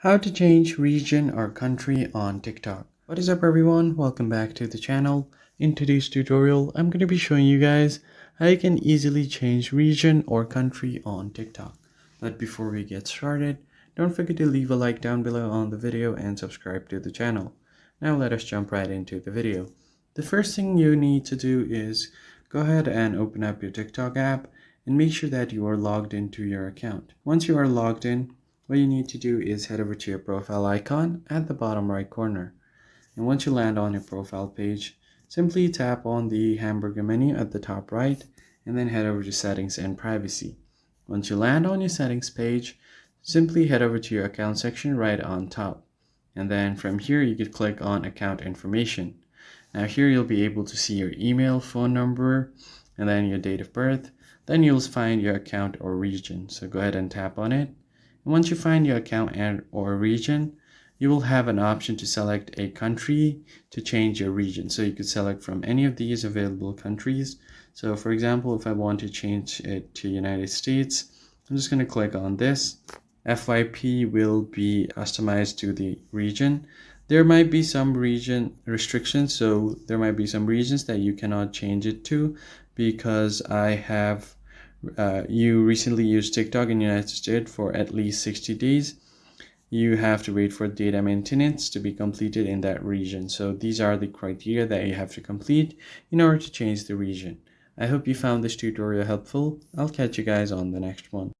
How to change region or country on TikTok. What is up everyone? Welcome back to the channel. In today's tutorial, I'm going to be showing you guys how you can easily change region or country on TikTok. But before we get started, don't forget to leave a like down below on the video and subscribe to the channel. Now let us jump right into the video. The first thing you need to do is go ahead and open up your TikTok app and make sure that you are logged into your account. Once you are logged in, what you need to do is head over to your profile icon at the bottom right corner. And once you land on your profile page, simply tap on the hamburger menu at the top right and then head over to settings and privacy. Once you land on your settings page, simply head over to your account section right on top. And then from here you could click on account information. Now here you'll be able to see your email, phone number, and then your date of birth. Then you'll find your account or region. So go ahead and tap on it. Once you find your account and or region, you will have an option to select a country to change your region. So you could select from any of these available countries. So for example, if I want to change it to United States, I'm just going to click on this. FYP will be customized to the region. There might be some region restrictions, so there might be some regions that you cannot change it to because you recently used TikTok in the United States for at least 60 days. You have to wait for data maintenance to be completed in that region. So these are the criteria that you have to complete in order to change the region. I hope you found this tutorial helpful. I'll catch you guys on the next one.